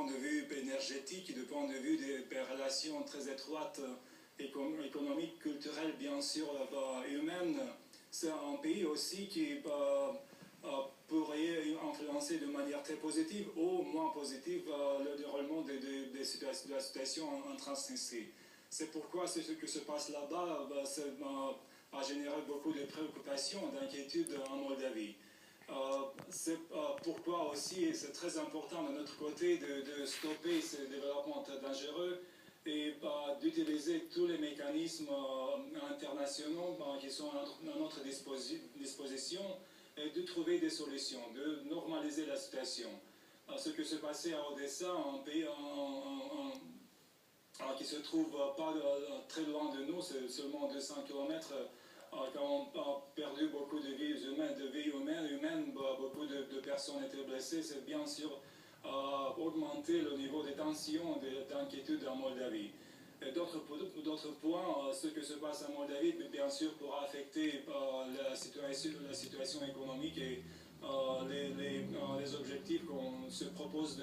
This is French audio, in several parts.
de vue énergétique, du point de vue des relations très étroites, économiques, culturelles, bien sûr, humaines. C'est un pays aussi qui pourrait influencer de manière très positive ou moins positive le déroulement de la situation en Transnistrie. C'est pourquoi ce qui se passe là-bas a généré beaucoup de préoccupations, d'inquiétudes en Moldavie. C'est pourquoi aussi c'est très important de notre côté de stopper ces développements dangereux et d'utiliser tous les mécanismes internationaux qui sont à notre disposition et de trouver des solutions, de normaliser la situation. Ce qui se passait à Odessa, un pays qui se trouve pas très loin de nous, c'est seulement 200 km, quand on a perdu beaucoup de vies humaines, beaucoup de personnes étaient blessées, c'est bien sûr augmenter le niveau de tension, d'inquiétude en Moldavie. D'autres points, ce qui se passe en Moldavie, bien sûr, pourra affecter la situation économique et les objectifs qu'on se propose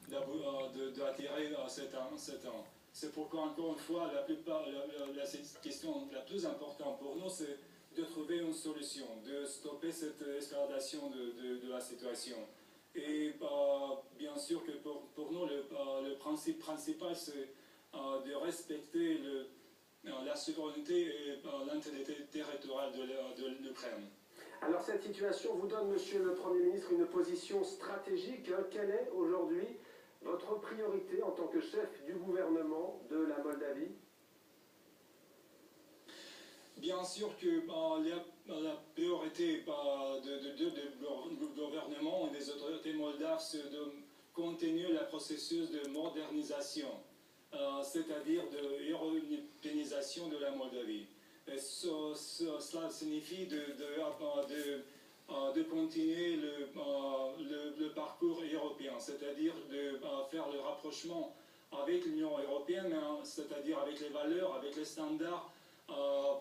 d'attirer cet an. C'est pourquoi, encore une fois, la question la plus importante pour nous, c'est de trouver une solution, de stopper cette escalation de la situation. Et bien sûr que pour nous, le principe principal, c'est de respecter la souveraineté et l'intégrité territoriale de l'Ukraine. Alors cette situation vous donne, Monsieur le Premier ministre, une position stratégique. Quelle est aujourd'hui votre priorité en tant que chef du gouvernement de la Moldavie? Bien sûr que la priorité du gouvernement et des autorités moldaves, c'est de continuer le processus de modernisation, c'est-à-dire de européanisation de la Moldavie. Et cela signifie de continuer le parcours européen, c'est-à-dire de faire le rapprochement avec l'Union européenne, c'est-à-dire avec les valeurs, avec les standards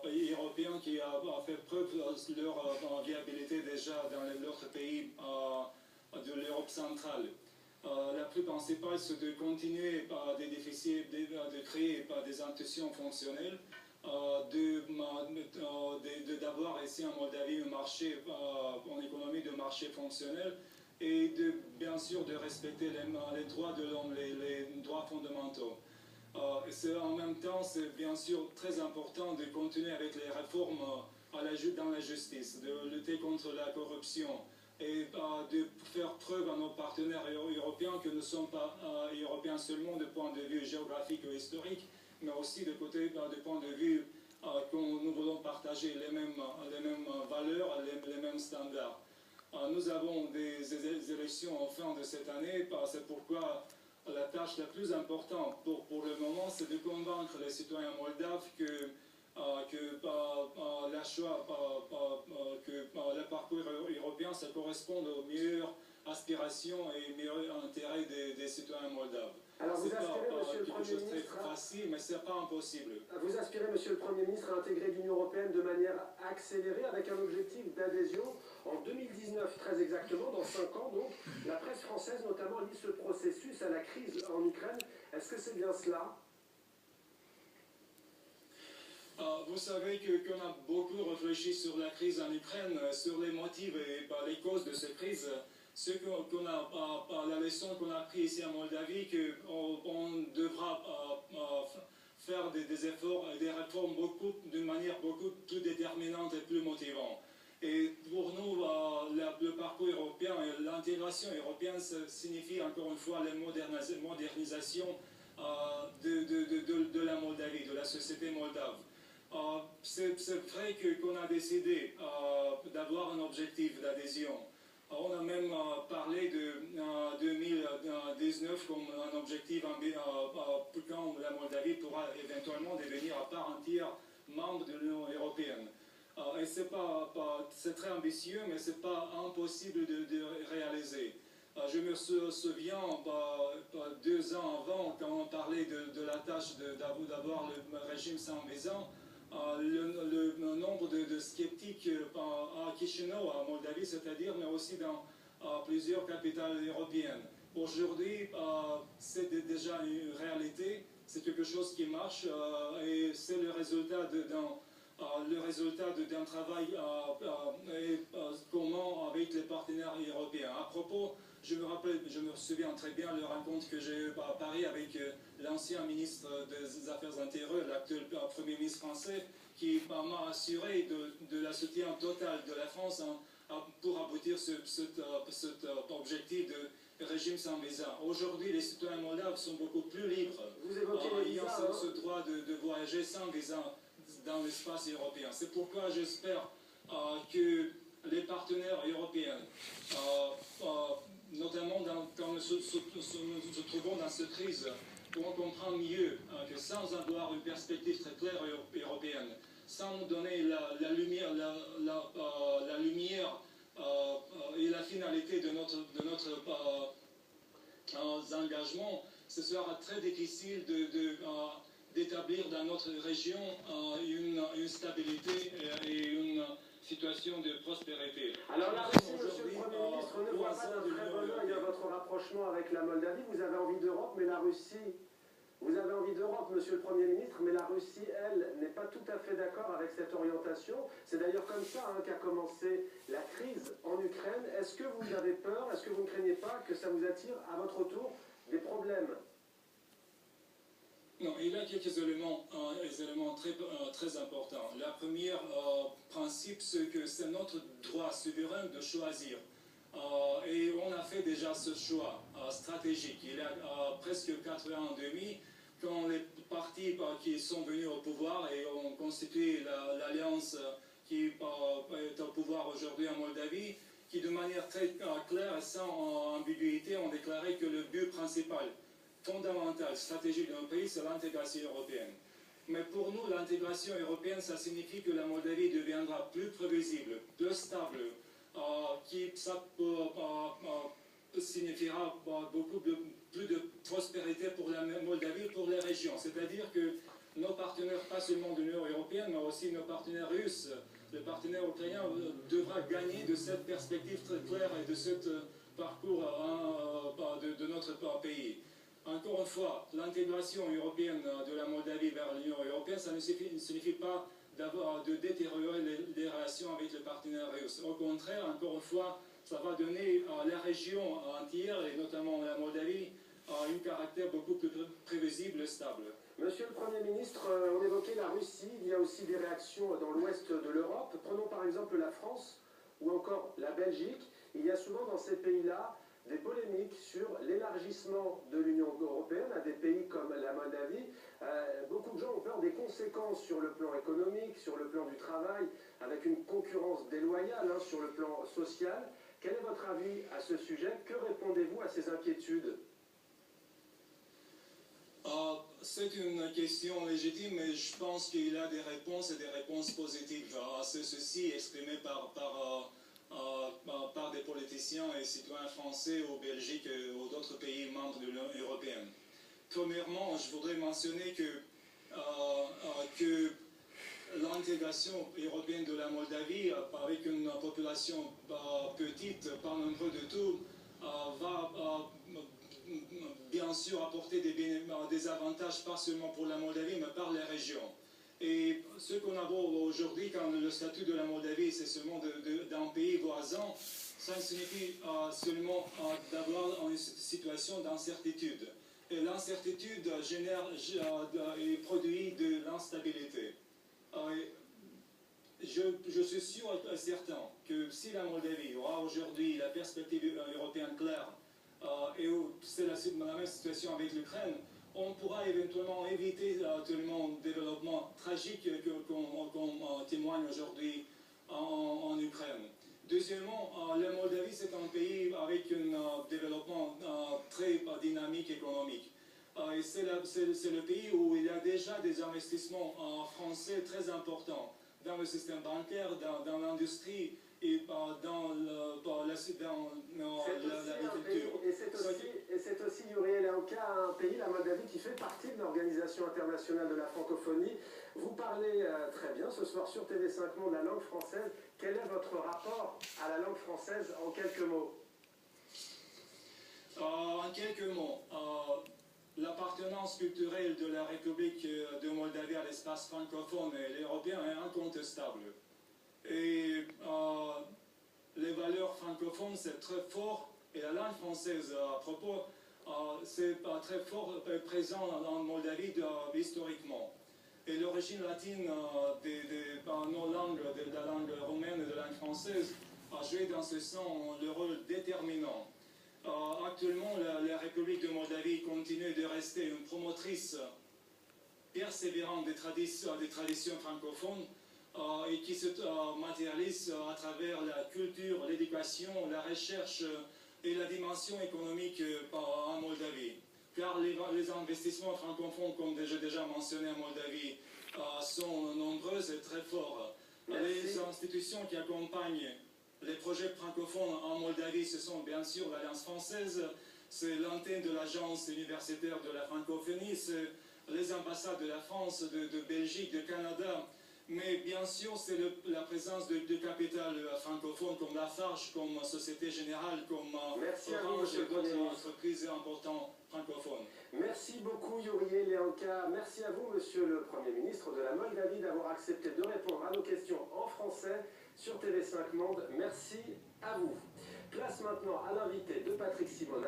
pays européens qui ont fait preuve de leur viabilité déjà dans l'autre pays de l'Europe centrale. La plus principale, c'est de continuer de créer des institutions fonctionnelles, d'avoir ici en Moldavie un marché, en économie de marché fonctionnel et bien sûr de respecter les droits de l'homme, les droits fondamentaux. En même temps, c'est bien sûr très important de continuer avec les réformes dans la justice, de lutter contre la corruption et de faire preuve à nos partenaires européens que nous ne sommes pas européens seulement du point de vue géographique ou historique, mais aussi du point de vue que nous voulons partager les mêmes valeurs, les mêmes standards. Nous avons des élections en fin de cette année, c'est pourquoi la tâche la plus importante pour le moment, c'est de convaincre les citoyens moldaves que le parcours européen, ça correspond aux meilleures aspirations et meilleurs intérêts des citoyens moldaves. Alors vous aspirez, Monsieur le Premier ministre, très facile, mais c'est pas impossible. Vous aspirez, Monsieur le Premier ministre, à intégrer l'Union européenne de manière accélérée avec un objectif d'adhésion en 2019, très exactement, dans 5 ans. Donc, la presse française notamment lit ce processus à la crise en Ukraine. Est-ce que c'est bien cela? Vous savez qu'on a beaucoup réfléchi sur la crise en Ukraine, sur les motifs et les causes de cette crise. La leçon qu'on a apprise ici en Moldavie, qu'on devra faire des efforts et des réformes d'une manière beaucoup plus déterminante et plus motivante. Et pour nous, le parcours européen et l'intégration européenne, ça signifie encore une fois la modernisation de la Moldavie, de la société moldave. C'est vrai qu'on a décidé d'avoir un objectif d'adhésion. On a même parlé de 2019 comme un objectif quand la Moldavie pourra éventuellement devenir à part entière membre de l'Union européenne. Et c'est très ambitieux, mais ce n'est pas impossible de réaliser. Je me souviens, 2 ans avant, quand on parlait de la tâche d'avoir le régime sans visa, le nombre de sceptiques à Chisinau, à Moldavie, c'est-à-dire, mais aussi dans plusieurs capitales européennes, Aujourd'hui, c'est déjà une réalité, c'est quelque chose qui marche et c'est le résultat d'un travail commun avec les partenaires européens. À propos, je me souviens très bien de la rencontre que j'ai eue à Paris avec l'ancien ministre des Affaires intérieures, l'actuel Premier ministre français, qui m'a assuré de la soutien total de la France pour aboutir cet objectif de régime sans visa. Aujourd'hui, les citoyens moldaves sont beaucoup plus libres. Vous évoquez les ayant visas, ce droit de voyager sans visa dans l'espace européen. C'est pourquoi j'espère que les partenaires européens, notamment quand nous nous trouvons dans cette crise, pourront comprendre mieux que sans avoir une perspective très claire européenne, sans nous donner la lumière et la finalité de notre engagement, ce sera très difficile d'établir dans notre région une stabilité et une situation de prospérité. Alors là, monsieur le Premier ministre, on ne voit pas d'un très bon œil votre rapprochement avec la Moldavie. Vous avez envie d'Europe, mais la Russie... Vous avez envie d'Europe, monsieur le Premier ministre, mais la Russie, elle, n'est pas tout à fait d'accord avec cette orientation. C'est d'ailleurs comme ça qu'a commencé la crise en Ukraine. Est-ce que vous avez peur, est-ce que vous ne craignez pas que ça vous attire à votre tour des problèmes? Non, il y a quelques éléments très importants. Le premier principe, c'est que c'est notre droit souverain de choisir. Et on a fait déjà ce choix stratégique. Il y a presque 4 ans et demi, quand les partis qui sont venus au pouvoir et ont constitué l'alliance qui est au pouvoir aujourd'hui en Moldavie, qui de manière très claire et sans ambiguïté ont déclaré que le but principal, fondamental, stratégique de notre pays, c'est l'intégration européenne. Mais pour nous, l'intégration européenne, ça signifie que la Moldavie deviendra plus prévisible, plus stable, ça signifiera beaucoup plus de prospérité pour la Moldavie, pour les régions. C'est-à-dire que nos partenaires, pas seulement de l'Union européenne, mais aussi nos partenaires russes, les partenaires ukrainiens, devront gagner de cette perspective très claire et de ce parcours de notre pays. Encore une fois, l'intégration européenne de la Moldavie vers l'Union européenne, ça ne signifie pas de détériorer les relations avec les partenaires russes. Au contraire, encore une fois, ça va donner à la région entière, et notamment la Moldavie, un caractère beaucoup plus prévisible et stable. Monsieur le Premier ministre, on évoquait la Russie, il y a aussi des réactions dans l'ouest de l'Europe. Prenons par exemple la France ou encore la Belgique. Il y a souvent dans ces pays-là des polémiques sur l'élargissement de l'Union européenne à des pays comme la Moldavie. Beaucoup de gens ont peur des conséquences sur le plan économique, sur le plan du travail, avec une concurrence déloyale sur le plan social. Quel est votre avis à ce sujet? Que répondez-vous à ces inquiétudes? C'est une question légitime, mais je pense qu'il y a des réponses et des réponses positives à ceci exprimées par des politiciens et citoyens français ou belgiques ou d'autres pays membres de l'Union européenne. Premièrement, je voudrais mentionner que l'intégration européenne de la Moldavie, avec une population petite, pas nombreux de tout, va bien sûr apporter des avantages, pas seulement pour la Moldavie, mais par les régions. Et ce qu'on a aujourd'hui, quand le statut de la Moldavie, c'est seulement d'un pays voisin, ça signifie seulement d'avoir une situation d'incertitude. Et l'incertitude génère et produit de l'instabilité. Je suis sûr et certain que si la Moldavie aura aujourd'hui la perspective européenne claire, et c'est la même situation avec l'Ukraine, on pourra éventuellement éviter tellement de développement tragique qu'on témoigne aujourd'hui en Ukraine. Deuxièmement, la Moldavie, c'est un pays avec un développement très dynamique économique. Et c'est le pays où il y a déjà des investissements français très importants dans le système bancaire, dans l'industrie et dans l'agriculture. Et c'est aussi, Yuri Leonka, un pays, la Moldavie, qui fait partie de l'Organisation internationale de la francophonie. Vous parlez très bien ce soir sur TV5 Monde la langue française. Quel est votre rapport à la langue française en quelques mots? En quelques mots. L'appartenance culturelle de la République de Moldavie à l'espace francophone et européen est incontestable. Et les valeurs francophones, c'est très fort. Et la langue française, à propos, c'est très fort présent en Moldavie historiquement. Et l'origine latine de nos langues, de la langue roumaine et de la langue française, a joué dans ce sens le rôle déterminant. Actuellement, la République de Moldavie continue de rester une promotrice persévérante des traditions francophones et qui se matérialise à travers la culture, l'éducation, la recherche et la dimension économique en Moldavie. Car les investissements francophones, comme j'ai déjà mentionné en Moldavie, sont nombreux et très forts. Merci. Les institutions qui accompagnent les projets francophones en Moldavie, ce sont bien sûr l'Alliance française, c'est l'antenne de l'Agence universitaire de la francophonie, c'est les ambassades de la France, de Belgique, de Canada, mais bien sûr c'est la présence de capitales francophones comme Lafarge, comme Société Générale, comme Orange et d'autres entreprises importantes francophones. Merci beaucoup Yuriy Leanka. Merci à vous, Monsieur le Premier ministre de la Moldavie, d'avoir accepté de répondre à nos questions en français sur TV5 Monde. Merci à vous. Place maintenant à l'invité de Patrick Simonin.